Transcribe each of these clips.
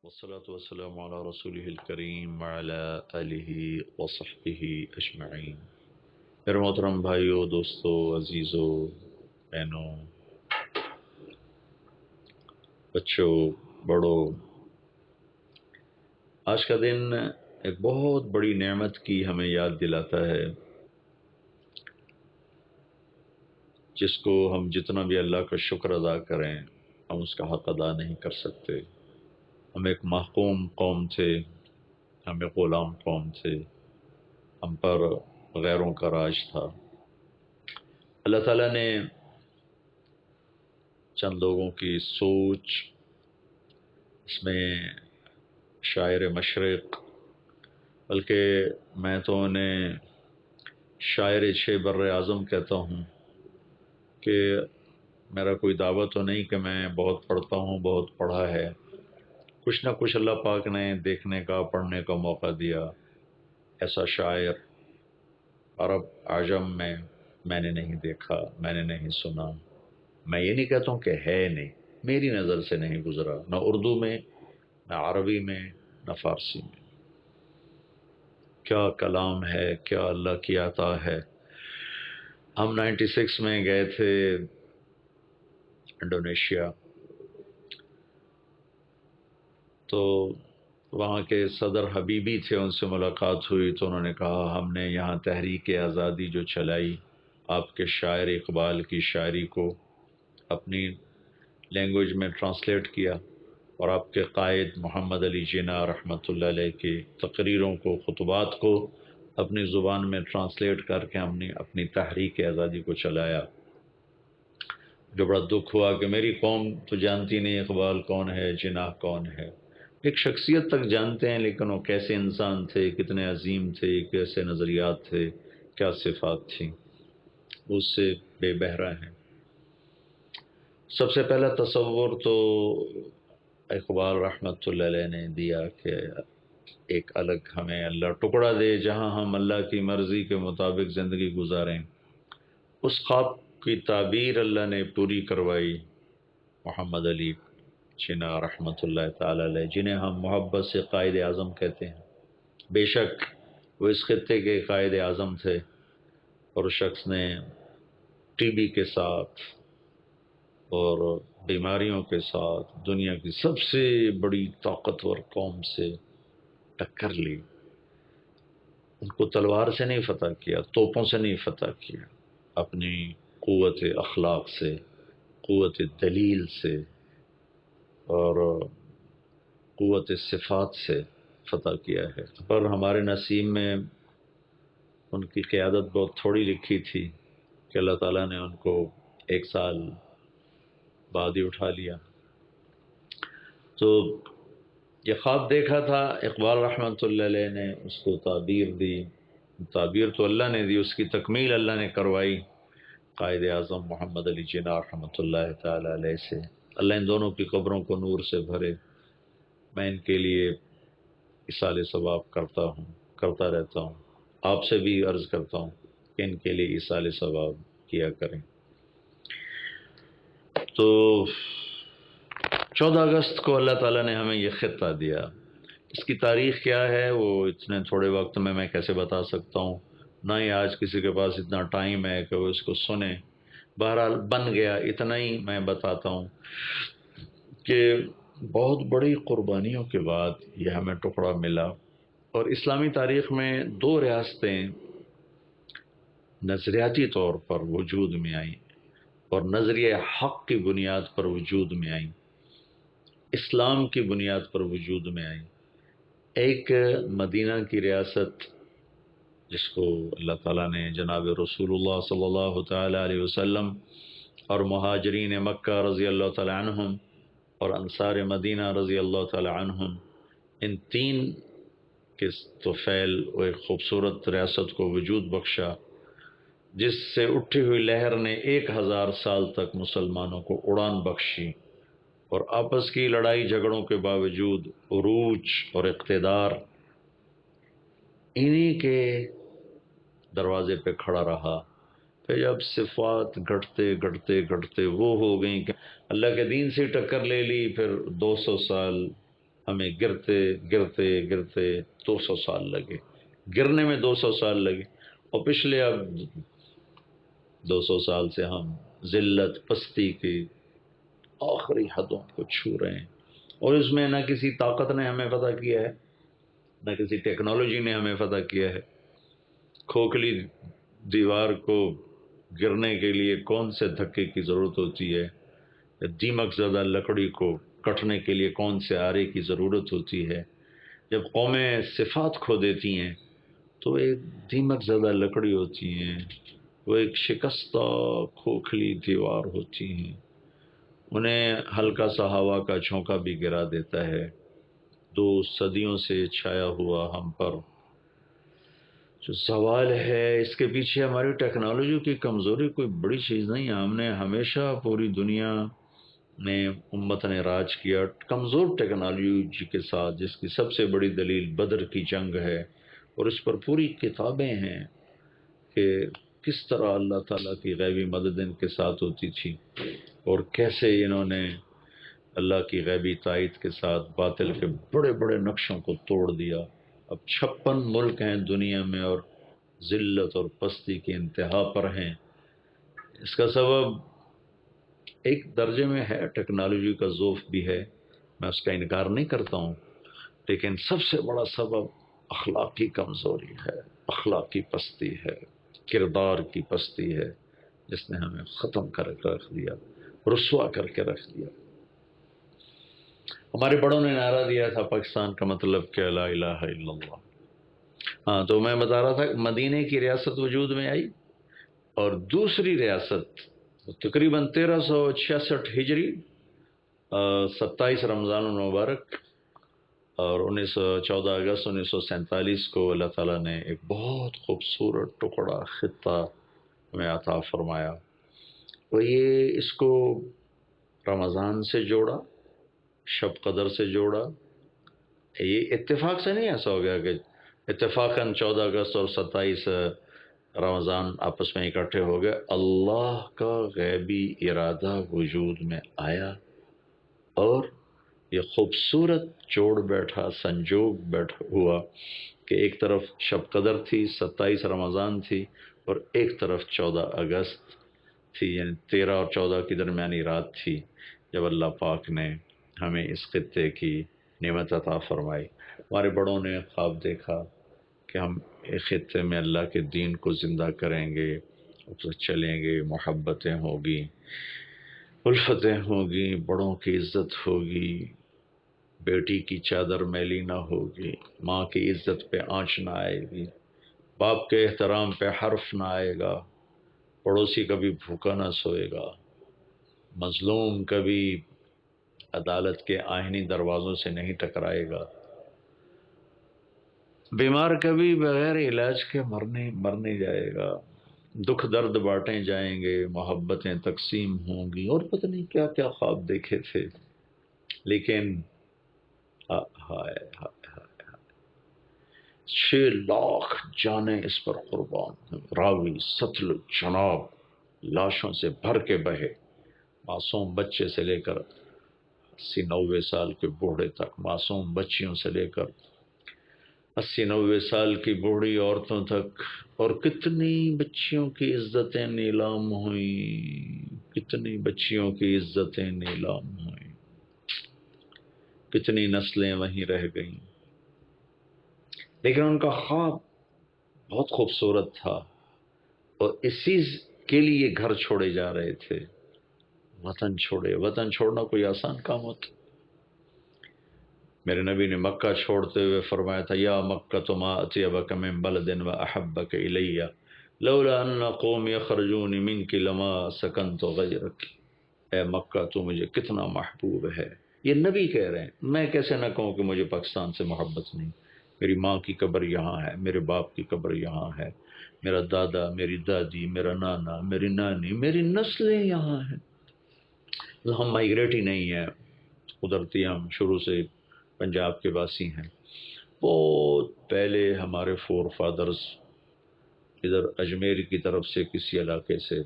والصلاة والسلام على رسوله الکریم وعلى آلہ وصحبہ اجمعین۔ میرے محترم بھائیوں، دوستوں، عزیزوں، بہنوں، بچوں، بڑوں، آج کا دن ایک بہت بڑی نعمت کی ہمیں یاد دلاتا ہے، جس کو ہم جتنا بھی اللہ کا شکر ادا کریں ہم اس کا حق ادا نہیں کر سکتے۔ ہم ایک محکوم قوم تھے، ہم ایک غلام قوم تھے، ہم پر غیروں کا راج تھا۔ اللہ تعالیٰ نے چند لوگوں کی سوچ، اس میں شاعر مشرق، بلکہ میں تو انہیں شاعر چھ بر اعظم کہتا ہوں، کہ میرا کوئی دعویٰ تو نہیں کہ میں بہت پڑھتا ہوں، بہت پڑھا ہے، کچھ نہ کچھ اللہ پاک نے دیکھنے کا، پڑھنے کا موقع دیا۔ ایسا شاعر عرب عجم میں نے نہیں دیکھا، میں نے نہیں سنا۔ میں یہ نہیں کہتا ہوں کہ ہے نہیں، میری نظر سے نہیں گزرا، نہ اردو میں، نہ عربی میں، نہ فارسی میں۔ کیا کلام ہے، کیا اللہ کی عطا ہے۔ ہم 96 میں گئے تھے انڈونیشیا، تو وہاں کے صدر حبیبی تھے، ان سے ملاقات ہوئی تو انہوں نے کہا ہم نے یہاں تحریک آزادی جو چلائی، آپ کے شاعر اقبال کی شاعری کو اپنی لینگویج میں ٹرانسلیٹ کیا، اور آپ کے قائد محمد علی جناح رحمۃ اللہ علیہ کی تقریروں کو، خطبات کو اپنی زبان میں ٹرانسلیٹ کر کے ہم نے اپنی تحریک آزادی کو چلایا۔ جو بڑا دکھ ہوا کہ میری قوم تو جانتی نہیں اقبال کون ہے، جناح کون ہے۔ ایک شخصیت تک جانتے ہیں، لیکن وہ کیسے انسان تھے، کتنے عظیم تھے، کیسے نظریات تھے، کیا صفات تھیں، اس سے بے بہرہ ہیں۔ سب سے پہلا تصور تو اقبال رحمۃ اللہ علیہ نے دیا کہ ایک الگ ہمیں اللہ ٹکڑا دے جہاں ہم اللہ کی مرضی کے مطابق زندگی گزاریں۔ اس خواب کی تعبیر اللہ نے پوری کروائی محمد علی جناح رحمۃ اللہ تعالی علیہ، جنہیں ہم محبت سے قائد اعظم کہتے ہیں۔ بے شک وہ اس خطے کے قائد اعظم تھے، اور اس شخص نے ٹی بی کے ساتھ اور بیماریوں کے ساتھ دنیا کی سب سے بڑی طاقتور قوم سے ٹکر لی۔ ان کو تلوار سے نہیں فتح کیا، توپوں سے نہیں فتح کیا، اپنی قوت اخلاق سے، قوت دلیل سے، اور قوت صفات سے فتح کیا ہے۔ پر ہمارے نصیب میں ان کی قیادت بہت تھوڑی لکھی تھی کہ اللہ تعالیٰ نے ان کو 1 سال بعد ہی اٹھا لیا۔ تو یہ خواب دیکھا تھا اقبال رحمۃ اللہ علیہ نے، اس کو تعبیر دی، تعبیر تو اللہ نے دی، اس کی تکمیل اللہ نے کروائی قائد اعظم محمد علی جناح رحمۃ اللہ تعالی علیہ سے۔ اللہ ان دونوں کی قبروں کو نور سے بھرے۔ میں ان کے لیے اصال ثواب کرتا رہتا ہوں، آپ سے بھی عرض کرتا ہوں کہ ان کے لیے اصال ثواب کیا کریں۔ تو 14 اگست کو اللہ تعالیٰ نے ہمیں یہ خطہ دیا۔ اس کی تاریخ کیا ہے وہ اتنے تھوڑے وقت میں کیسے بتا سکتا ہوں، نہ ہی آج کسی کے پاس اتنا ٹائم ہے کہ وہ اس کو سنے۔ بہرحال بن گیا، اتنا ہی میں بتاتا ہوں کہ بہت بڑی قربانیوں کے بعد یہ ہمیں ٹکڑا ملا، اور اسلامی تاریخ میں 2 ریاستیں نظریاتی طور پر وجود میں آئیں اور نظریہ حق کی بنیاد پر وجود میں آئیں، اسلام کی بنیاد پر وجود میں آئیں۔ ایک مدینہ کی ریاست، جس کو اللہ تعالیٰ نے جناب رسول اللہ صلی اللہ تعالیٰ علیہ وسلم اور مہاجرین مکہ رضی اللہ تعالیٰ عنہم اور انصار مدینہ رضی اللہ تعالیٰ عنہم، ان 3 کے طفیل و ایک خوبصورت ریاست کو وجود بخشا، جس سے اٹھی ہوئی لہر نے 1000 سال تک مسلمانوں کو اڑان بخشی، اور آپس کی لڑائی جھگڑوں کے باوجود عروج اور اقتدار انہی کے دروازے پہ کھڑا رہا۔ پھر جب صفات گھٹتے گھٹتے گھٹتے وہ ہو گئیں کہ اللہ کے دین سے ٹکر لے لی، پھر 200 سال ہمیں گرتے گرتے گرتے 200 سال لگے، گرنے میں 200 سال لگے، اور پچھلے اب 200 سال سے ہم ذلت پستی کی آخری حدوں کو چھو رہے ہیں، اور اس میں نہ کسی طاقت نے ہمیں فتح کیا ہے، نہ کسی ٹیکنالوجی نے ہمیں فتح کیا ہے۔ کھوکھلی دیوار کو گرنے کے لیے کون سے دھکے کی ضرورت ہوتی ہے، یا دیمک زدہ لکڑی کو کٹنے کے لیے کون سے آرے کی ضرورت ہوتی ہے۔ جب قومیں صفات کھو دیتی ہیں تو ایک دیمک زدہ لکڑی ہوتی ہیں، وہ ایک شکستہ کھوکھلی دیوار ہوتی ہیں، انہیں ہلکا سا ہوا کا جھونکا بھی گرا دیتا ہے۔ 2 صدیوں سے چھایا ہوا ہم پر جو زوال ہے، اس کے پیچھے ہماری ٹیکنالوجی کی کمزوری کوئی بڑی چیز نہیں ہے۔ ہم نے ہمیشہ پوری دنیا نے، امت نے راج کیا کمزور ٹیکنالوجی کے ساتھ، جس کی سب سے بڑی دلیل بدر کی جنگ ہے، اور اس پر پوری کتابیں ہیں کہ کس طرح اللہ تعالیٰ کی غیبی مدد ان کے ساتھ ہوتی تھی، اور کیسے انہوں نے اللہ کی غیبی تائید کے ساتھ باطل کے بڑے بڑے نقشوں کو توڑ دیا۔ اب 56 ملک ہیں دنیا میں، اور ذلت اور پستی کی انتہا پر ہیں۔ اس کا سبب ایک درجے میں ہے، ٹیکنالوجی کا ذوف بھی ہے، میں اس کا انکار نہیں کرتا ہوں، لیکن سب سے بڑا سبب اخلاقی کمزوری ہے، اخلاقی پستی ہے، کردار کی پستی ہے، جس نے ہمیں ختم کر کے رکھ دیا، رسوا کر کے رکھ دیا۔ ہمارے بڑوں نے نعرہ دیا تھا پاکستان کا مطلب کیا، لا الہ الا اللہ۔ ہاں، تو میں بتا رہا تھا کہ مدینے کی ریاست وجود میں آئی، اور دوسری ریاست تقریباً 1366 ہجری، 27 رمضان المبارک، اور 14 اگست 1947 کو اللہ تعالیٰ نے ایک بہت خوبصورت ٹکڑا خطہ ہمیں عطا فرمایا۔ وہ یہ اس کو رمضان سے جوڑا، شب قدر سے جوڑا۔ یہ اتفاق سے نہیں ایسا ہو گیا کہ اتفاقاً 14 اگست اور 27 رمضان آپس میں اکٹھے ہو گئے۔ اللہ کا غیبی ارادہ وجود میں آیا، اور یہ خوبصورت جوڑ بیٹھا، سنجوگ بیٹھا ہوا کہ ایک طرف شب قدر تھی، 27 رمضان تھی، اور ایک طرف 14 اگست تھی، یعنی 13 اور 14 کی درمیانی رات تھی، جب اللہ پاک نے ہمیں اس خطے کی نعمت عطا فرمائی۔ ہمارے بڑوں نے خواب دیکھا کہ ہم ایک خطے میں اللہ کے دین کو زندہ کریں گے، اس سے چلیں گے، محبتیں ہوگی، الفتیں ہوگی، بڑوں کی عزت ہوگی، بیٹی کی چادر میلی نہ ہوگی، ماں کی عزت پہ آنچ نہ آئے گی، باپ کے احترام پہ حرف نہ آئے گا، پڑوسی کبھی بھوکا نہ سوئے گا، مظلوم کبھی عدالت کے آئینی دروازوں سے نہیں ٹکرائے گا، بیمار کبھی بغیر علاج کے مرنے جائے گا، دکھ درد بانٹے جائیں گے، محبتیں تقسیم ہوں گی، اور پتہ نہیں کیا کیا خواب دیکھے تھے۔ لیکن ہائے ہائے، 6 لاکھ جانیں اس پر قربان ہیں، راوی ستلج چناب لاشوں سے بھر کے بہے، معصوم بچے سے لے کر 80-90 سال کے بوڑھے تک، معصوم بچیوں سے لے کر 80-90 سال کی بوڑھی عورتوں تک، اور کتنی بچیوں کی عزتیں نیلام ہوئیں، کتنی بچیوں کی عزتیں نیلام ہوئیں، کتنی نسلیں وہیں رہ گئیں۔ لیکن ان کا خواب بہت خوبصورت تھا، اور اسی کے لیے گھر چھوڑے جا رہے تھے، وطن چھوڑے۔ وطن چھوڑنا کوئی آسان کام ہوتا؟ میرے نبی نے مکہ چھوڑتے ہوئے فرمایا تھا، یا مکہ ما اطیبک من بلد و احبک الی لولا ان قوم یخرجون منک لما سکنت غیرک۔ اے مکہ تو مجھے کتنا محبوب ہے، یہ نبی کہہ رہے ہیں، میں کیسے نہ کہوں کہ مجھے پاکستان سے محبت نہیں۔ میری ماں کی قبر یہاں ہے، میرے باپ کی قبر یہاں ہے، میرا دادا، میری دادی، میرا نانا، میری نانی، میری نسلیں یہاں ہیں۔ ہم مائگریٹ ہی نہیں ہیں، قدرتی ہم شروع سے پنجاب کے واسی ہیں۔ بہت پہلے ہمارے فور فادرز ادھر اجمیر کی طرف سے کسی علاقے سے،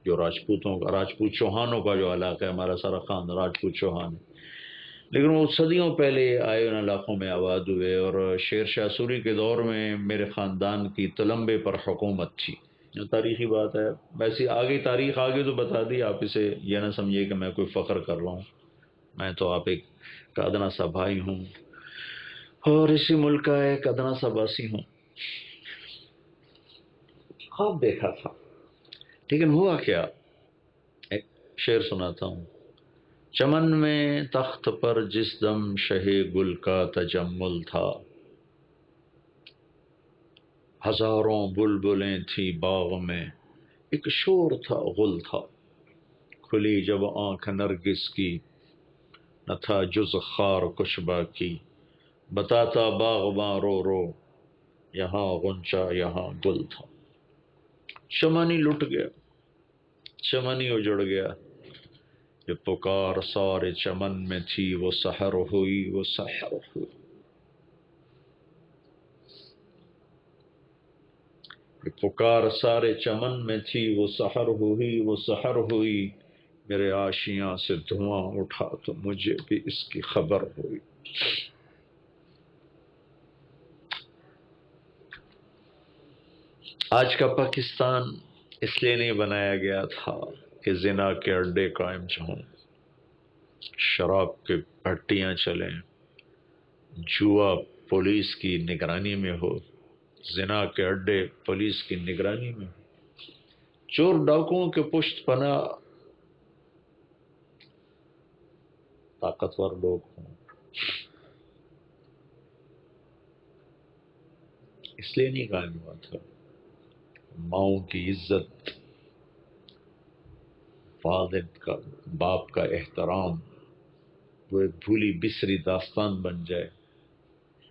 جو راجپوت چوہانوں کا جو علاقہ ہے، ہمارا سارا خاندان راجپوت چوہان ہے، لیکن وہ صدیوں پہلے آئے ان علاقوں میں آباد ہوئے، اور شیر شاہ سوری کے دور میں میرے خاندان کی تلمبے پر حکومت تھی، جو تاریخی بات ہے۔ ویسے آگے تاریخ آگے تو بتا دی، آپ اسے یہ نہ سمجھیے کہ میں کوئی فخر کر رہا ہوں، میں تو آپ ایک کا ادنا سا بھائی ہوں، اور اسی ملک کا ایک ادنا سا باسی ہوں۔ خواب دیکھا تھا، لیکن ہوا کیا؟ ایک شعر سناتا ہوں۔ چمن میں تخت پر جس دم شہ گل کا تجمل تھا، ہزاروں بلبلیں تھی باغ میں، ایک شور تھا غل تھا، کھلی جب آنکھ نرگس کی، نہ تھا جز خار کچھ باقی، بتاتا باغباں رو رو، یہاں غنچہ یہاں گل تھا۔ چمن ہی لٹ گیا، چمن ہی اجڑ گیا، یہ پکار سارے چمن میں تھی، وہ سحر ہوئی، وہ سحر ہوئی، یہ پکار سارے چمن میں تھی، وہ سحر ہوئی، وہ سحر ہوئی، میرے آشیاں سے دھواں اٹھا تو مجھے بھی اس کی خبر ہوئی۔ آج کا پاکستان اس لیے نہیں بنایا گیا تھا کہ زنا کے اڈے قائم ہوں، شراب کے بھٹیاں چلیں، جوا پولیس کی نگرانی میں ہو، زنا کے اڈے پولیس کی نگرانی میں ہو، چور ڈاکوؤں کے پشت پناہ طاقتور لوگ ہوں۔ اس لیے نہیں قائم ہوا تھا۔ ماؤں کی عزت، والد کا، باپ کا احترام، وہ ایک بھولی بسری داستان بن جائے۔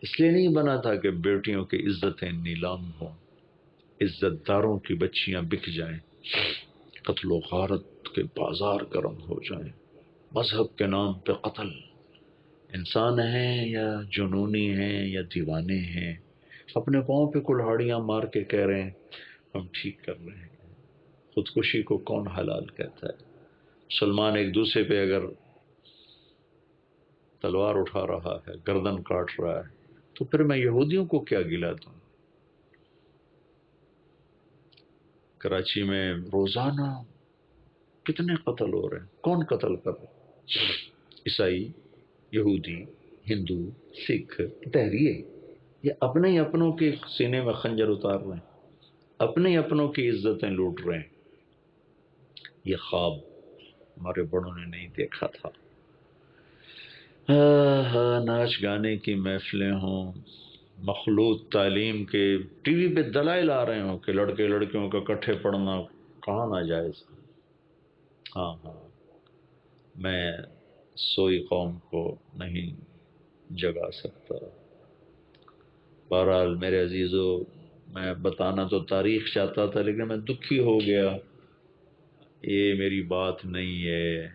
اس لیے نہیں بنا تھا کہ بیٹیوں کی عزتیں نیلام ہوں، عزت داروں کی بچیاں بک جائیں، قتل و غارت کے بازار گرم ہو جائیں، مذہب کے نام پہ قتل۔ انسان ہیں یا جنونی ہیں یا دیوانے ہیں، اپنے پاؤں پہ کلہاڑیاں مار کے کہہ رہے ہیں ہم ٹھیک کر رہے ہیں۔ خودکشی کو کون حلال کہتا ہے؟ مسلمان ایک دوسرے پہ اگر تلوار اٹھا رہا ہے، گردن کاٹ رہا ہے، تو پھر میں یہودیوں کو کیا گلا دوں؟ کراچی میں روزانہ کتنے قتل ہو رہے ہیں، کون قتل کر رہا ہے؟ عیسائی، یہودی، ہندو، سکھ، دہریے، یہ اپنے ہی اپنوں کے سینے میں خنجر اتار رہے ہیں، اپنے ہی اپنوں کی عزتیں لوٹ رہے ہیں۔ یہ خواب ہمارے بڑوں نے نہیں دیکھا تھا۔ ناچ گانے کی محفلیں ہوں، مخلوط تعلیم کے، ٹی وی پہ دلائل آ رہے ہوں کہ لڑکے لڑکیوں کا کٹھے پڑھنا کہاں ناجائز۔ ہاں ہاں، میں سوئی قوم کو نہیں جگا سکتا۔ بہرحال میرے عزیزو، میں بتانا تو تاریخ چاہتا تھا، لیکن میں دکھی ہو گیا۔ یہ میری بات نہیں ہے،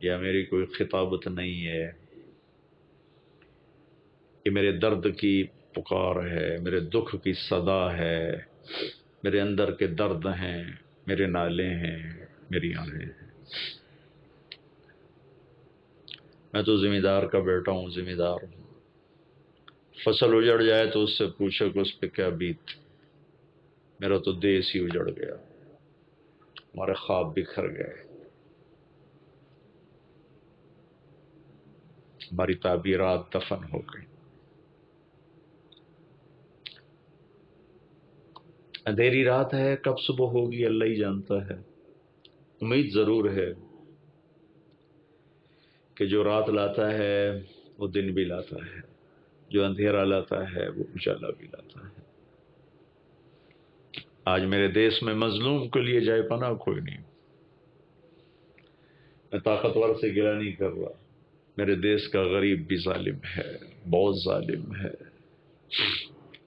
یا میری کوئی خطابت نہیں ہے، یہ میرے درد کی پکار ہے، میرے دکھ کی صدا ہے، میرے اندر کے درد ہیں، میرے نالے ہیں، میری آہیں ہیں۔ میں تو ذمہ دار کا بیٹا ہوں، ذمہ دار ہوں۔ فصل اجڑ جائے تو اس سے پوچھو کہ اس پہ کیا بیت۔ میرا تو دیس ہی اجڑ گیا، ہمارے خواب بکھر گئے، ہماری تعبیرات دفن ہو گئی۔ اندھیری رات ہے، کب صبح ہوگی اللہ ہی جانتا ہے۔ امید ضرور ہے کہ جو رات لاتا ہے وہ دن بھی لاتا ہے، جو اندھیرا لاتا ہے وہ اجالا بھی لاتا ہے۔ آج میرے دیس میں مظلوم کے لیے جائے پناہ کوئی نہیں۔ میں طاقتور سے گلہ نہیں کر رہا، میرے دیس کا غریب بھی ظالم ہے، بہت ظالم ہے۔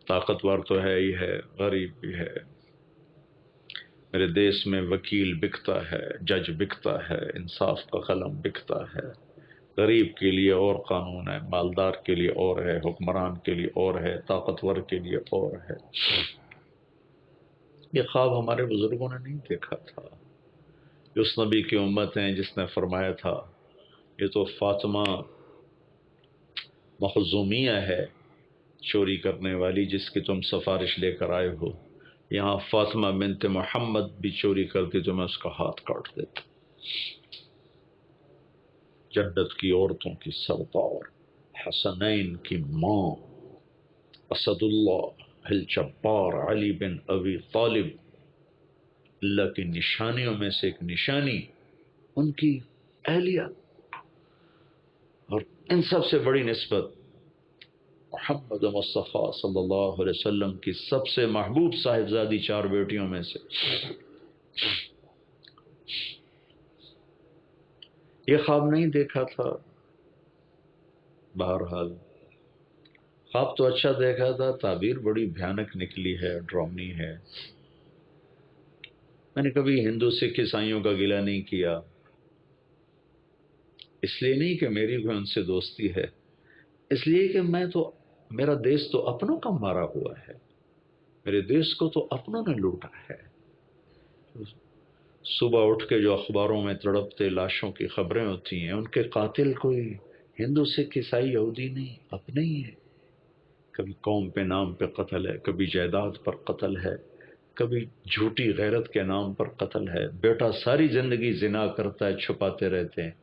طاقتور تو ہے ہی ہے، غریب بھی ہے۔ میرے دیس میں وکیل بکتا ہے، جج بکتا ہے، انصاف کا قلم بکتا ہے۔ غریب کے لیے اور قانون ہے، مالدار کے لیے اور ہے، حکمران کے لیے اور ہے، طاقتور کے لیے اور ہے۔ یہ خواب ہمارے بزرگوں نے نہیں دیکھا تھا۔ اس نبی کی امت ہیں جس نے فرمایا تھا یہ تو فاطمہ مخزومیہ ہے چوری کرنے والی، جس کی تم سفارش لے کر آئے ہو، یہاں فاطمہ بنت محمد بھی چوری کرتی تو میں اس کا ہاتھ کاٹ دیتا۔ جنت کی عورتوں کی سردار، حسنین کی ماں، اسد اللہ الجبار علی بن ابی طالب، اللہ کی نشانیوں میں سے ایک نشانی ان کی اہلیہ، اور ان سب سے بڑی نسبت محمد مصطفیٰ صلی اللہ علیہ وسلم کی سب سے محبوب صاحبزادی 4 بیٹیوں میں سے۔ یہ خواب نہیں دیکھا تھا، بہرحال خواب تو اچھا دیکھا تھا، تعبیر بڑی بھیانک نکلی ہے، ڈراؤنی ہے۔ میں نے کبھی ہندو سکھ عیسائیوں کا گلہ نہیں کیا، اس لیے نہیں کہ میری بھی ان سے دوستی ہے، اس لیے کہ میرا دیش تو اپنوں کا مارا ہوا ہے، میرے دیش کو تو اپنوں نے لوٹا ہے۔ صبح اٹھ کے جو اخباروں میں تڑپتے لاشوں کی خبریں ہوتی ہیں، ان کے قاتل کوئی ہندو سکھ عیسائی یہودی نہیں، اپنے ہی ہیں۔ کبھی قوم پہ نام پہ قتل ہے، کبھی جائیداد پر قتل ہے، کبھی جھوٹی غیرت کے نام پر قتل ہے۔ بیٹا ساری زندگی زنا کرتا ہے، چھپاتے رہتے ہیں،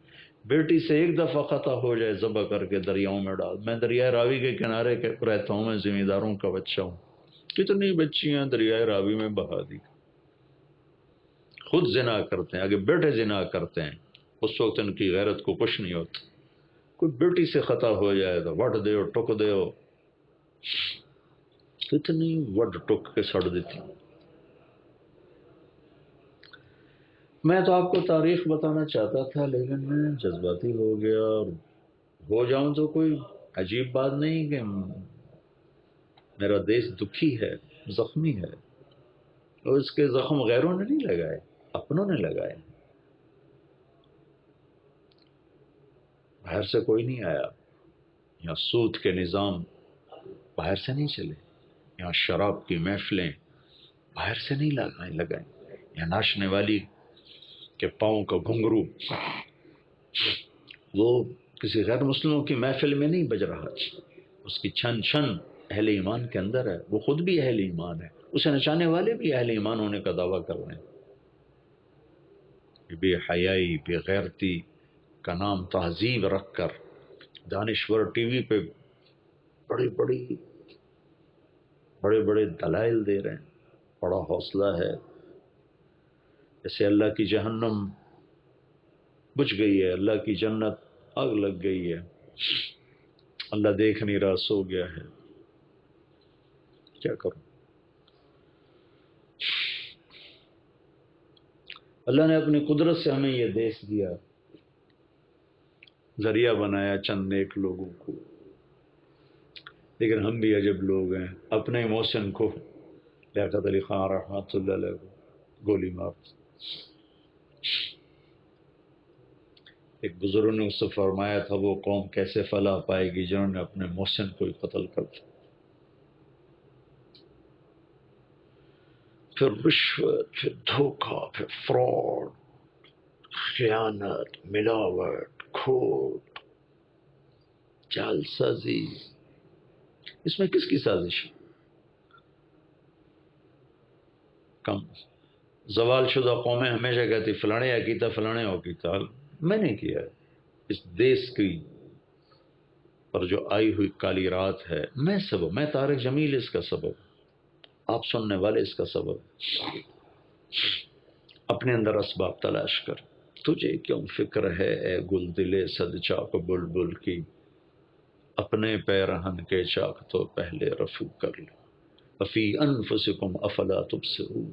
بیٹی سے ایک دفعہ خطا ہو جائے ذبح کر کے دریاؤں میں ڈال۔ میں دریائے راوی کے کنارے رہتا ہوں، میں زمینداروں کا بچہ ہوں، کتنی بچیاں دریائے راوی میں بہا دی، خود زنا کرتے ہیں، آگے بیٹے زنا کرتے ہیں، اس وقت ان کی غیرت کو کچھ نہیں ہوتا۔ کوئی بیٹی سے خطا ہو جائے تو وٹ دیو ٹک دیو، کتنی وڈ ٹک کے سڑ دیتی۔ میں تو آپ کو تاریخ بتانا چاہتا تھا، لیکن میں جذباتی ہو گیا، اور ہو جاؤں تو کوئی عجیب بات نہیں کہ میرا دیش دکھی ہے، زخمی ہے، اور اس کے زخم غیروں نے نہیں لگائے، اپنوں نے لگائے۔ باہر سے کوئی نہیں آیا، یہاں سود کے نظام باہر سے نہیں چلے، یہاں شراب کی محفلیں باہر سے نہیں لگائیں، یہاں ناچنے والی کے پاؤں کا گھنگرو وہ کسی غیر مسلموں کی محفل میں نہیں بج رہا، اس کی چھن چھن اہل ایمان کے اندر ہے، وہ خود بھی اہل ایمان ہے، اسے نچانے والے بھی اہل ایمان ہونے کا دعویٰ کر رہے ہیں۔ بے حیائی، بے غیرتی کا نام تہذیب رکھ کر دانشور ٹی وی پہ بڑے بڑے دلائل دے رہے ہیں، بڑا حوصلہ ہے، جیسے اللہ کی جہنم بجھ گئی ہے، اللہ کی جنت آگ لگ گئی ہے، اللہ دیکھ نہیں رہا، سو گیا ہے، کیا کروں؟ اللہ نے اپنی قدرت سے ہمیں یہ دیش دیا، ذریعہ بنایا چند نیک لوگوں کو، لیکن ہم بھی عجب لوگ ہیں، اپنے محسن کو، لیاقت علی خان رحمۃ اللہ علیہ کو گولی مار۔ ایک بزرگ نے اس سے فرمایا تھا، وہ قوم کیسے فلاح پائے گی جنہوں نے اپنے محسن کو ہی قتل کر دیا۔ پھر رشوت، پھر دھوکہ، پھر فراڈ، خیانت، ملاوٹ، کھوٹ، جعل سازی، اس میں کس کی سازش ہے؟ کم زوال شدہ قومیں ہمیشہ کہتی فلانے یا کیتا، فلانے ہو کیتا، میں نے کیا ہے، اس دیش کی پر جو آئی ہوئی کالی رات ہے، میں سبب، میں طارق جمیل اس کا سبب، آپ سننے والے اس کا سبب۔ اپنے اندر اسباب تلاش کر، تجھے کیوں فکر ہے اے گل دلے صد چاک بلبل کی، اپنے پیرہن کے چاک تو پہلے رفو کر لو، افی انفسکم افلا تبصرون،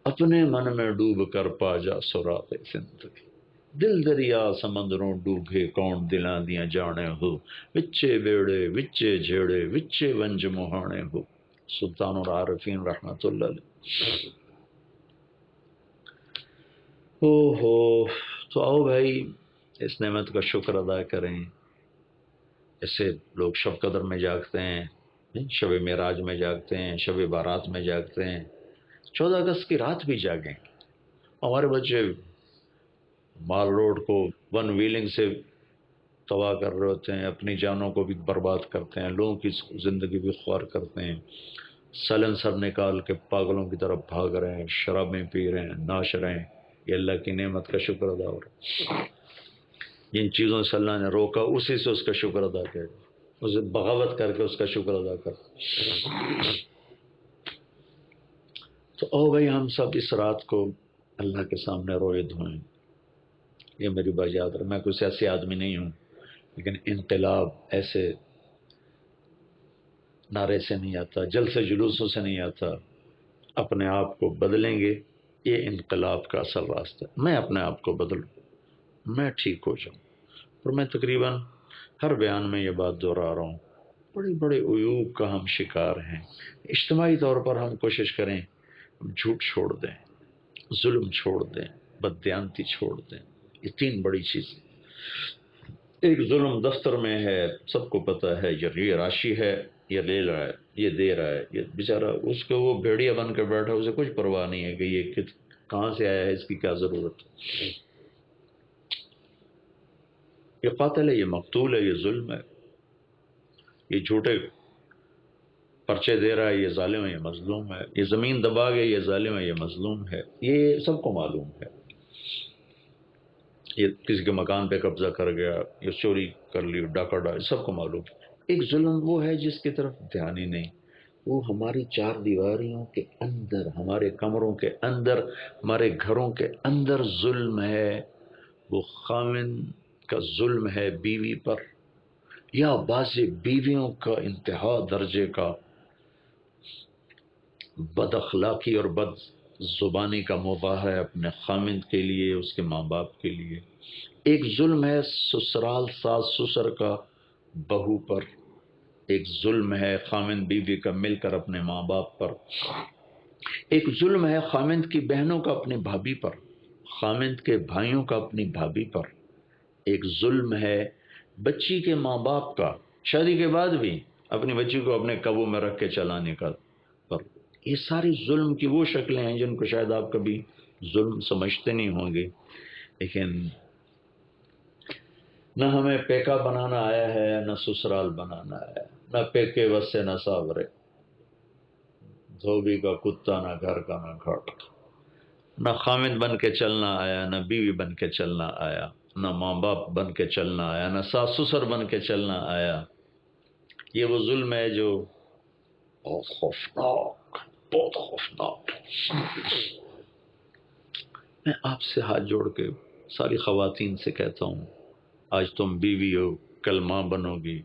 اپنے من میں ڈوب کر پا جا سراغ زندگی، دل دریا سمندروں ڈوبے کون دلاں دیاں جانے ہو، وچے بیڑے وچے جھیڑے وچے ونج مہانے ہو، سلطان العارفین رحمت اللہ علیہ۔ ہو تو آؤ بھائی اس نعمت کا شکر ادا کریں، ایسے لوگ شب قدر میں جاگتے ہیں، شب معراج میں جاگتے ہیں، شب بارات میں جاگتے ہیں، 14 اگست کی رات بھی جاگیں۔ ہمارے بچے مال روڈ کو ون ویلنگ سے تباہ کر رہے ہوتے ہیں، اپنی جانوں کو بھی برباد کرتے ہیں، لوگوں کی زندگی بھی خوار کرتے ہیں، سائلنسر نکال کے پاگلوں کی طرف بھاگ رہے ہیں، شرابیں پی رہے ہیں، ناچ رہے ہیں۔ یہ اللہ کی نعمت کا شکر ادا ہو رہا ہے۔ جن چیزوں سے اللہ نے روکا اسی سے اس کا شکر ادا کرے، اسے بغاوت کر کے اس کا شکر ادا کر۔ تو او بھائی ہم سب اس رات کو اللہ کے سامنے روئے دھوئیں۔ یہ میری بات یاد رہے، میں کوئی سیاسی آدمی نہیں ہوں، لیکن انقلاب ایسے نعرے سے نہیں آتا، جلسے جلوسوں سے نہیں آتا، اپنے آپ کو بدلیں گے، یہ انقلاب کا اصل راستہ ہے۔ میں اپنے آپ کو بدلوں، میں ٹھیک ہو جاؤں۔ اور میں تقریباً ہر بیان میں یہ بات دہرا رہا ہوں، بڑے بڑے عیوب کا ہم شکار ہیں۔ اجتماعی طور پر ہم کوشش کریں، ہم جھوٹ چھوڑ دیں، ظلم چھوڑ دیں، بددیانتی چھوڑ دیں۔ یہ تین بڑی چیزیں۔ ایک ظلم دفتر میں ہے، سب کو پتہ ہے، یہ راشی ہے، یہ لے رہا ہے، یہ دے رہا ہے، یہ بیچارہ اس کو وہ بھیڑیا بن کے بیٹھا، اسے کچھ پرواہ نہیں ہے کہ یہ کہاں سے آیا ہے، اس کی کیا ضرورت ہے۔ یہ قاتل ہے، یہ مقتول ہے، یہ ظلم ہے، یہ جھوٹے پرچے دے رہا ہے، یہ ظالم ہے، یہ مظلوم ہے، یہ زمین دبا گیا، یہ ظالم ہے، یہ مظلوم ہے۔ یہ سب کو معلوم ہے۔ یہ کسی کے مکان پہ قبضہ کر گیا، یہ چوری کر لی، ڈاکہ ڈال، سب کو معلوم ہے۔ ایک ظلم وہ ہے جس کی طرف دھیان ہی نہیں، وہ ہماری چار دیواریوں کے اندر، ہمارے کمروں کے اندر، ہمارے گھروں کے اندر ظلم ہے۔ وہ خاوند کا ظلم ہے بیوی پر، یا بعض بیویوں کا انتہا درجے کا بد اخلاقی اور بد زبانی کا مظاہرہ ہے اپنے خامند کے لیے، اس کے ماں باپ کے لیے۔ ایک ظلم ہے سسرال ساس سسر کا بہو پر، ایک ظلم ہے خامند بیوی کا مل کر اپنے ماں باپ پر، ایک ظلم ہے خامند کی بہنوں کا اپنی بھابھی پر، خامند کے بھائیوں کا اپنی بھابھی پر، ایک ظلم ہے بچی کے ماں باپ کا شادی کے بعد بھی اپنی بچی کو اپنے قابو میں رکھ کے چلانے کا پر۔ یہ ساری ظلم کی وہ شکلیں ہیں جن کو شاید آپ کبھی ظلم سمجھتے نہیں ہوں گے، لیکن نہ ہمیں پیکا بنانا آیا ہے، نہ سسرال بنانا ہے، نہ پیکے وسے نہ ساورے، دھوبی کا کتا نہ گھر کا نہ گھاٹ، نہ خامد بن کے چلنا آیا، نہ بیوی بن کے چلنا آیا، نہ ماں باپ بن کے چلنا آیا، نہ ساس سسر بن کے چلنا آیا۔ یہ وہ ظلم ہے جو بہت خوفناک، بہت خوفناک۔ میں آپ سے ہاتھ جوڑ کے ساری خواتین سے کہتا ہوں، آج تم بیوی ہو، کل ماں بنو گی،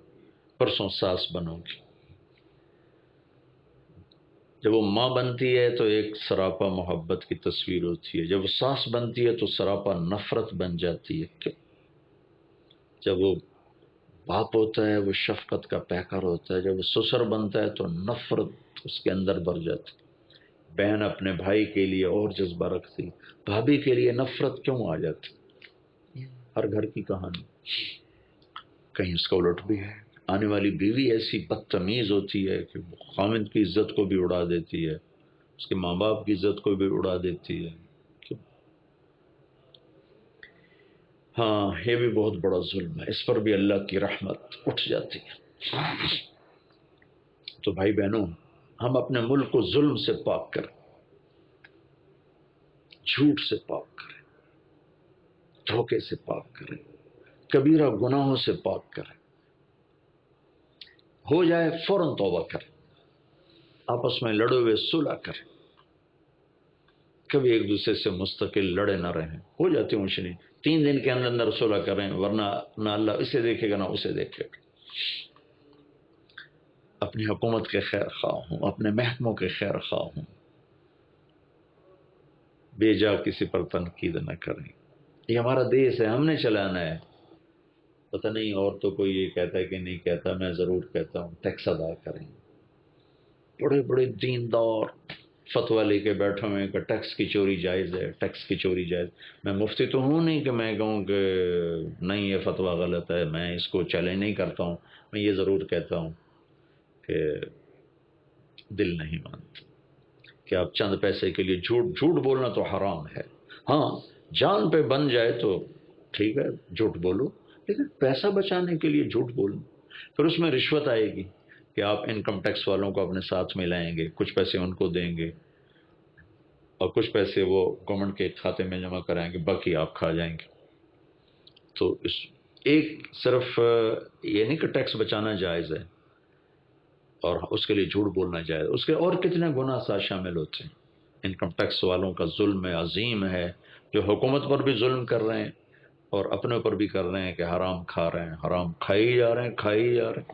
پرسوں ساس بنو گی۔ جب وہ ماں بنتی ہے تو ایک سراپا محبت کی تصویر ہوتی ہے، جب وہ ساس بنتی ہے تو سراپا نفرت بن جاتی ہے۔ کیوں؟ جب وہ باپ ہوتا ہے وہ شفقت کا پیکر ہوتا ہے، جب وہ سسر بنتا ہے تو نفرت اس کے اندر بھر جاتی ہے۔ بہن اپنے بھائی کے لیے اور جذبہ رکھتی، بھابھی کے لیے نفرت کیوں آ جاتی؟ ہر گھر کی کہانی، کہیں اس کا الٹ بھی ہے۔ آنے والی بیوی ایسی بدتمیز ہوتی ہے کہ وہ خامد کی عزت کو بھی اڑا دیتی ہے، اس کے ماں باپ کی عزت کو بھی اڑا دیتی ہے۔ کیوں؟ ہاں یہ بھی بہت بڑا ظلم ہے، اس پر بھی اللہ کی رحمت اٹھ جاتی ہے۔ تو بھائی بہنوں، ہم اپنے ملک کو ظلم سے پاک کریں، جھوٹ سے پاک کریں، دھوکے سے پاک کریں، کبیرہ گناہوں سے پاک کریں، ہو جائے فوراً توبہ کریں، آپس میں لڑے ہوئے صلح کریں، کبھی ایک دوسرے سے مستقل لڑے نہ رہیں۔ ہو جاتی مشکلیں، 3 دن کے اندر اندر صلح کریں، ورنہ نہ اللہ اسے دیکھے گا نہ اسے دیکھے گا۔ اپنی حکومت کے خیر خواہ ہوں، اپنے محکموں کے خیر خواہ ہوں، بے جا کسی پر تنقید نہ کریں۔ یہ ہمارا دیش ہے، ہم نے چلانا ہے۔ پتہ نہیں اور تو کوئی یہ کہتا ہے کہ نہیں کہتا، میں ضرور کہتا ہوں، ٹیکس ادا کریں۔ بڑے بڑے دیندار فتویٰ لے کے بیٹھے ہوئے کہ ٹیکس کی چوری جائز ہے، ٹیکس کی چوری جائز۔ میں مفتی تو ہوں نہیں کہ میں کہوں کہ نہیں یہ فتویٰ غلط ہے، میں اس کو چیلنج نہیں کرتا ہوں۔ میں یہ ضرور کہتا ہوں کہ دل نہیں مانتا کہ آپ چند پیسے کے لیے جھوٹ بولنا تو حرام ہے۔ ہاں جان پہ بن جائے تو ٹھیک ہے، جھوٹ بولو، لیکن پیسہ بچانے کے لیے جھوٹ بولنا، پھر اس میں رشوت آئے گی کہ آپ انکم ٹیکس والوں کو اپنے ساتھ میں لائیں گے، کچھ پیسے ان کو دیں گے اور کچھ پیسے وہ گورنمنٹ کے کھاتے میں جمع کرائیں گے، باقی آپ کھا جائیں گے۔ تو اس ایک صرف یہ نہیں کہ ٹیکس بچانا جائز ہے اور اس کے لیے جھوٹ بولنا جائز ہے، اس کے اور کتنے گناہ ساتھ شامل ہوتے ہیں۔ انکم ٹیکس والوں کا ظلم عظیم ہے، جو حکومت پر بھی ظلم کر رہے ہیں اور اپنے اوپر بھی کر رہے ہیں کہ حرام کھا رہے ہیں، حرام کھائی جا رہے ہیں، کھائی جا رہے ہیں۔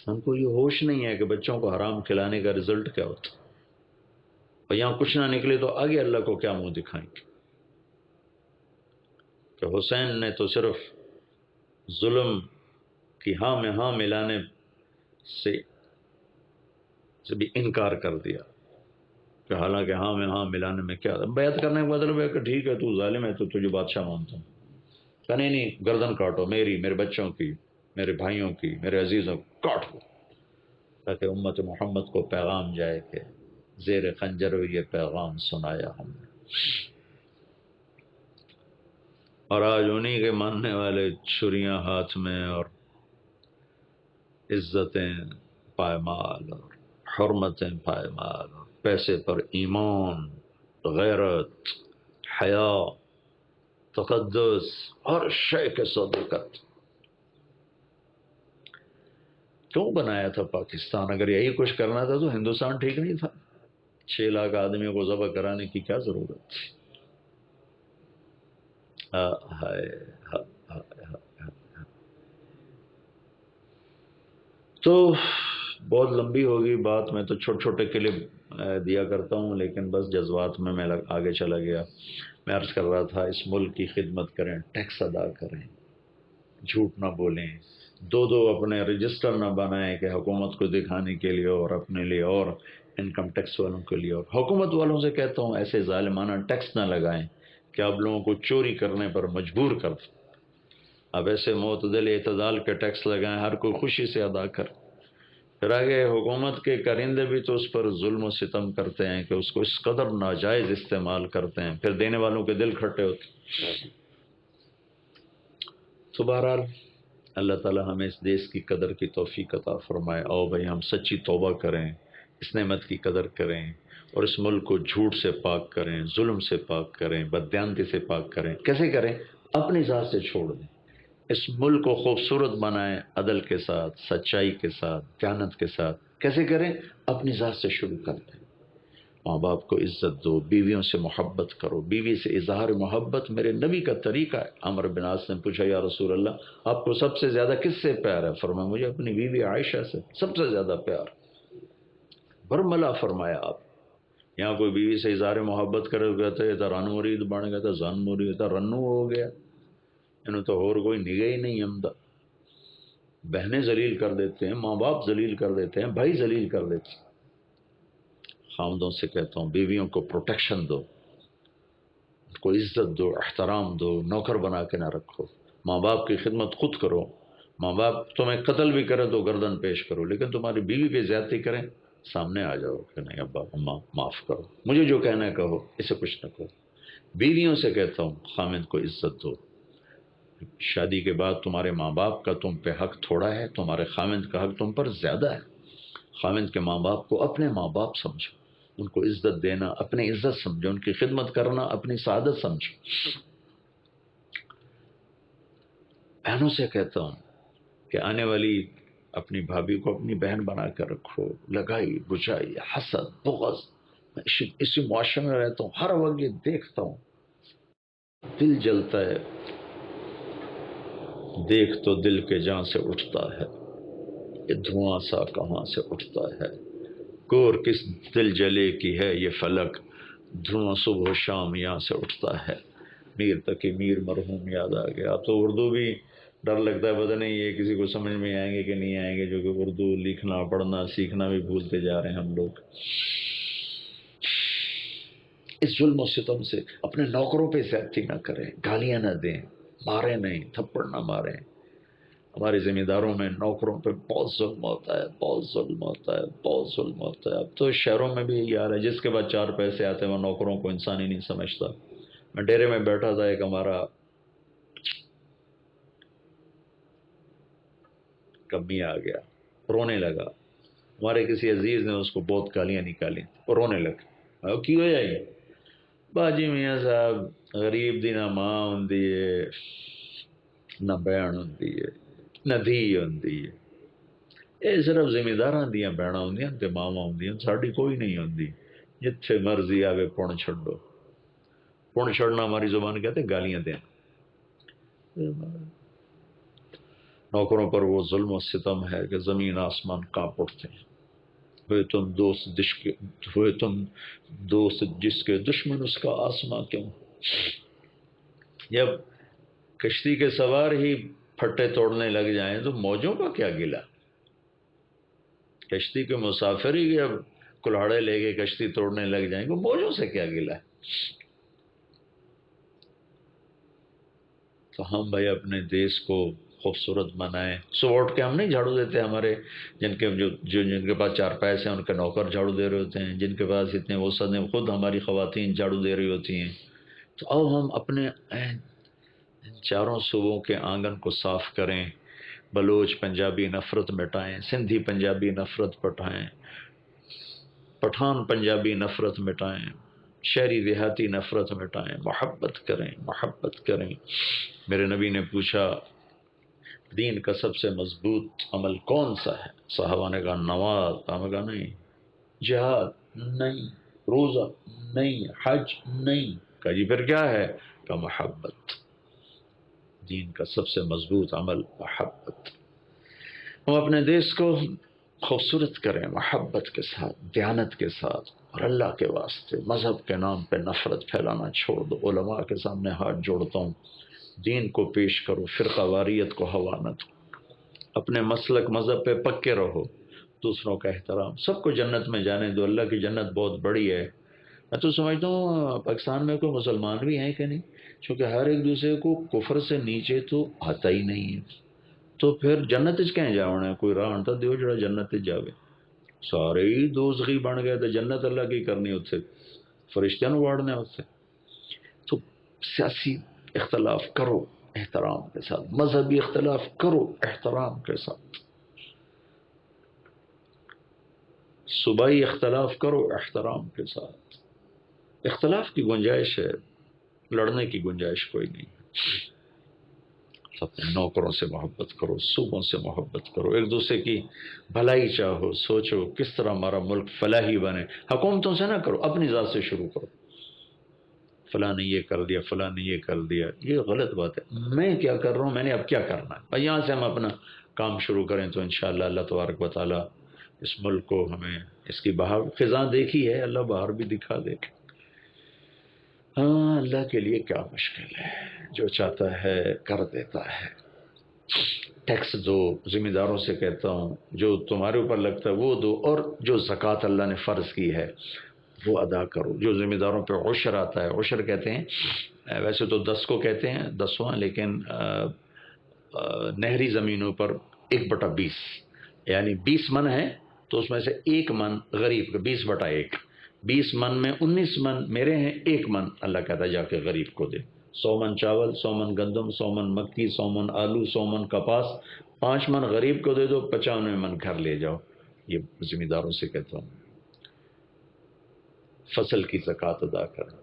ہم کو یہ ہوش نہیں ہے کہ بچوں کو حرام کھلانے کا رزلٹ کیا ہوتا ہے، اور یہاں کچھ نہ نکلے تو آگے اللہ کو کیا منہ دکھائیں گے کہ حسین نے تو صرف ظلم کی ہاں میں ہاں ملانے سے بھی انکار کر دیا کہ حالانکہ ہاں میں ہاں ملانے میں کیا، بیعت کرنے کا مطلب ہے کہ ٹھیک ہے تو ظالم ہے تو تجھے بادشاہ مانتا ہوں، کہ نہیں نہیں گردن کاٹو میری، میرے بچوں کی، میرے بھائیوں کی، میرے عزیزوں کی کاٹو، تاکہ امت محمد کو پیغام جائے کہ زیر خنجر یہ پیغام سنایا ہم نے۔ اور آج انہی کے ماننے والے چھریاں ہاتھ میں اور عزتیں پائمال اور حرمتیں پائمال اور پیسے پر ایمان، غیرت، حیا، تقدس، ہر شے کے سودے کرتے۔ کیوں بنایا تھا پاکستان؟ اگر یہی کچھ کرنا تھا تو ہندوستان ٹھیک نہیں تھا؟ 6 لاکھ آدمیوں کو ذبح کرانے کی کیا ضرورت تھی؟ ہائے ہائے ہائے ہائے۔ تو بہت لمبی ہوگی بات، میں تو چھوٹے چھوٹے کلپ دیا کرتا ہوں، لیکن بس جذبات میں آگے چلا گیا۔ میں عرض کر رہا تھا اس ملک کی خدمت کریں، ٹیکس ادا کریں، جھوٹ نہ بولیں، دو اپنے رجسٹر نہ بنائیں کہ حکومت کو دکھانے کے لیے اور اپنے لیے، اور انکم ٹیکس والوں کے لیے، اور حکومت والوں سے کہتا ہوں ایسے ظالمانہ ٹیکس نہ لگائیں کہ آپ لوگوں کو چوری کرنے پر مجبور کر دیں۔ اب ایسے معتدل اعتدال کے ٹیکس لگائیں، ہر کوئی خوشی سے ادا کر۔ پھر آگے حکومت کے کرندے بھی تو اس پر ظلم و ستم کرتے ہیں کہ اس کو اس قدر ناجائز استعمال کرتے ہیں، پھر دینے والوں کے دل کھٹے ہوتے ہیں۔ تو بہرحال اللہ تعالی ہمیں اس دیش کی قدر کی توفیق عطا فرمائے۔ آؤ بھائی ہم سچی توبہ کریں، اس نعمت کی قدر کریں، اور اس ملک کو جھوٹ سے پاک کریں، ظلم سے پاک کریں، بددیانتی سے پاک کریں۔ کیسے کریں؟ اپنی ذات سے چھوڑ دیں، اس ملک کو خوبصورت بنائیں، عدل کے ساتھ، سچائی کے ساتھ، دیانت کے ساتھ۔ کیسے کریں؟ اپنی ذات سے شروع کر دیں۔ ماں باپ کو عزت دو، بیویوں سے محبت کرو، بیوی سے اظہار محبت میرے نبی کا طریقہ ہے۔ عمرو بن عاص نے پوچھا یا رسول اللہ آپ کو سب سے زیادہ کس سے پیار ہے؟ فرمایا مجھے اپنی بیوی عائشہ سے سب سے زیادہ پیار۔ برملا فرمایا آپ، یہاں کوئی بیوی سے اظہار محبت کرے تو کہتے ہیں تو رن مرید بن گیا تھا، زن مرید تھا، رنو ہو گیا، انہوں تو اور کوئی نگاہ ہی نہیں ہمدا۔ بہنیں ذلیل کر دیتے ہیں، ماں باپ ذلیل کر دیتے ہیں، بھائی ذلیل کر دیتے ہیں۔ خاوندوں سے کہتا ہوں بیویوں کو پروٹیکشن دو، ان کو عزت دو، احترام دو، نوکر بنا کے نہ رکھو۔ ماں باپ کی خدمت خود کرو، ماں باپ تمہیں قتل بھی کرے تو گردن پیش کرو، لیکن تمہاری بیوی پہ زیادتی کریں سامنے آ جاؤ کہ نہیں ابا اماں معاف کرو، مجھے جو کہنا ہے کہو، اسے کچھ نہ کہو۔ بیویوں سے کہتا ہوں خامند کو عزت دو۔ شادی کے بعد تمہارے ماں باپ کا تم پہ حق تھوڑا ہے، تمہارے خامند کا حق تم پر زیادہ ہے۔ خامند کے ماں باپ کو اپنے ماں باپ سمجھو، ان کو عزت دینا اپنی عزت سمجھو، ان کی خدمت کرنا اپنی سعادت سمجھو۔ بہنوں سے کہتا ہوں کہ آنے والی اپنی بھابھی کو اپنی بہن بنا کر رکھو۔ لگائی بجائی، حسد، بغض، میں اسی معاشرے میں رہتا ہوں، ہر وقت یہ دیکھتا ہوں، دل جلتا ہے، دیکھ تو دل کے جان سے اٹھتا ہے، یہ دھواں سا کہاں سے اٹھتا ہے، کور کس دل جلے کی ہے یہ فلک، دھواں صبح و شام یہاں سے اٹھتا ہے۔ میر تقی میر مرحوم یاد آ گیا۔ اب تو اردو بھی ڈر لگتا ہے، پتہ نہیں یہ کسی کو سمجھ میں آئیں گے کہ نہیں آئیں گے، جو کہ اردو لکھنا پڑھنا سیکھنا بھی بھولتے جا رہے ہیں ہم لوگ۔ اس ظلم و ستم سے اپنے نوکروں پہ زیادتی نہ کریں، گالیاں نہ دیں، ماریں نہیں، تھپڑ نہ ماریں۔ ہمارے ذمہ داروں میں نوکروں پہ بہت ظلم ہوتا ہے، بہت ظلم ہوتا ہے، بہت ظلم ہوتا ہے۔ اب تو شہروں میں بھی یہی حال ہے، جس کے بعد 4 پیسے آتے ہیں وہ نوکروں کو انسان ہی نہیں سمجھتا۔ میں ڈیرے میں بیٹھا تھا، ایک ہمارا کمی آ گیا، رونے لگا. ہمارے کسی عزیز نے اس کو بہت گالیاں نکالی اور رونے لگا. کی ہو جائے باجی میاں صاحب غریب دی نہ ماں ہوندی ہے نہ بہن ہوندی ہے نہ دھی ہوندی ہے، یہ صرف زمینداراں دیاں بہناں ہوندیاں تے ماواں ہوندیاں، ساڈی کوئی نہیں ہوندی. جتھے مرضی آوے پن چھڈو. پن چھڑنا ہماری زبان کہتے ہیں گالیاں دیں. نوکروں پر وہ ظلم و ستم ہے کہ زمین آسمان کانپ اٹھتے ہیں. ہوئے تم دوست جس کے دشمن اس کا آسماں کیوں. جب کشتی کے سوار ہی پھٹے توڑنے لگ جائیں تو موجوں کا کیا گلا. کشتی کے مسافر ہی جب کلاڑے لے کے کشتی توڑنے لگ جائیں گے موجوں سے کیا گلا ہے. تو ہم بھائی اپنے دیش کو خوبصورت بنائیں. صبح اٹھ کے ہم نہیں جھاڑو دیتے. ہمارے جن کے پاس 4 پیسے ہیں ان کے نوکر جھاڑو دے رہے ہوتے ہیں، جن کے پاس اتنے وسعت ہیں خود ہماری خواتین جھاڑو دے رہی ہوتی ہیں. تو اب ہم اپنے چاروں صوبوں کے آنگن کو صاف کریں. بلوچ پنجابی نفرت مٹائیں، سندھی پنجابی نفرت مٹائیں، پٹھان پنجابی نفرت مٹائیں، شہری دیہاتی نفرت مٹائیں. محبت کریں، محبت کریں. میرے نبی نے پوچھا دین کا سب سے مضبوط عمل کون سا ہے؟ صحابہ نے کہا نماز. ہم نے کہا نہیں. جہاد نہیں. روزہ نہیں. حج نہیں. کہا جی پھر کیا ہے؟ کہا محبت. دین کا سب سے مضبوط عمل محبت. ہم اپنے دیش کو خوبصورت کریں محبت کے ساتھ، دیانت کے ساتھ اور اللہ کے واسطے. مذہب کے نام پہ نفرت پھیلانا چھوڑ دو. علماء کے سامنے ہاتھ جوڑتا ہوں، دین کو پیش کرو، فرقہ واریت کو ہوا نہ دو. اپنے مسلک مذہب پہ پکے رہو. دوسروں کا احترام. سب کو جنت میں جانے دو. اللہ کی جنت بہت بڑی ہے. میں تو سمجھتا ہوں پاکستان میں کوئی مسلمان بھی ہیں کہ نہیں، چونکہ ہر ایک دوسرے کو کفر سے نیچے تو آتا ہی نہیں ہے. تو پھر جنت کہیں جانا ہے؟ کوئی راہ انتا دیو جڑا جنت جاوے. سارے ہی دوزخی بن گئے تو جنت اللہ کی کرنی اتنے فرشتیاں واڑنے اتنے. تو سیاسی اختلاف کرو احترام کے ساتھ، مذہبی اختلاف کرو احترام کے ساتھ، صوبائی اختلاف کرو احترام کے ساتھ. اختلاف کی گنجائش ہے، لڑنے کی گنجائش کوئی نہیں. اپنے نوکروں سے محبت کرو، صوبوں سے محبت کرو، ایک دوسرے کی بھلائی چاہو. سوچو کس طرح ہمارا ملک فلاحی بنے. حکومتوں سے نہ کرو، اپنی ذات سے شروع کرو. فلاں نے یہ کر دیا، فلاں نے یہ کر دیا، یہ غلط بات ہے. میں کیا کر رہا ہوں، میں نے اب کیا کرنا ہے. بھائی یہاں سے ہم اپنا کام شروع کریں تو انشاءاللہ اللہ تبارک و تعالیٰ اس ملک کو ہمیں اس کی بہار خزاں دیکھی ہے، اللہ بہار بھی دکھا دے. ہاں اللہ کے لیے کیا مشکل ہے، جو چاہتا ہے کر دیتا ہے. ٹیکس دو. ذمہ داروں سے کہتا ہوں جو تمہارے اوپر لگتا ہے وہ دو، اور جو زکوٰۃ اللہ نے فرض کی ہے وہ ادا کرو. جو ذمہ داروں پہ عشر آتا ہے، عشر کہتے ہیں ویسے تو 10 کو کہتے ہیں 10واں، لیکن نہری زمینوں پر 1/20 یعنی 20 من ہے تو اس میں سے 1 من غریب کا، 20/1. 20 من میں 19 من میرے ہیں، 1 من اللہ کہتا ہے جا کے غریب کو دے. 100 من چاول، 100 من گندم، 100 من مکی، 100 من آلو، 100 من کپاس، 5 من غریب کو دے دو، 95 من گھر لے جاؤ. یہ ذمہ داروں سے کہتا ہوں. فصل کی زکوٰۃ ادا کریں،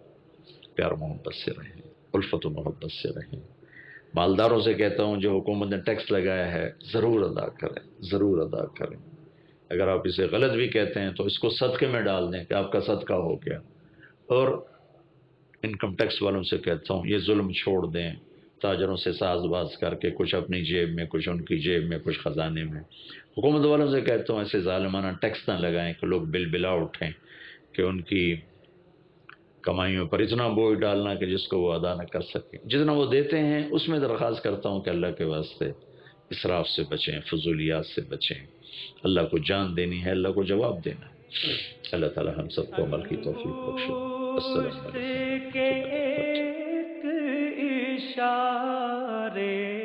پیار محبت سے رہیں، الفت و محبت سے رہیں. مالداروں سے کہتا ہوں جو حکومت نے ٹیکس لگایا ہے ضرور ادا کریں، ضرور ادا کریں. اگر آپ اسے غلط بھی کہتے ہیں تو اس کو صدقے میں ڈال دیں کہ آپ کا صدقہ ہو گیا. اور انکم ٹیکس والوں سے کہتا ہوں یہ ظلم چھوڑ دیں. تاجروں سے ساز باز کر کے کچھ اپنی جیب میں، کچھ ان کی جیب میں، کچھ خزانے میں. حکومت والوں سے کہتا ہوں ایسے ظالمانہ ٹیکس نہ لگائیں کہ لوگ بل بلا اٹھیں، کہ ان کی کمائیوں پر اتنا بوجھ ڈالنا کہ جس کو وہ ادا نہ کر سکیں. جتنا وہ دیتے ہیں اس میں درخواست کرتا ہوں کہ اللہ کے واسطے اسراف سے بچیں، فضولیات سے بچیں. اللہ کو جان دینی ہے، اللہ کو جواب دینا ہے. اللہ تعالی ہم سب کو عمل کی توفیق بخشے. السلام علیکم ورحمۃ اللہ وبرکاتہ. اشارے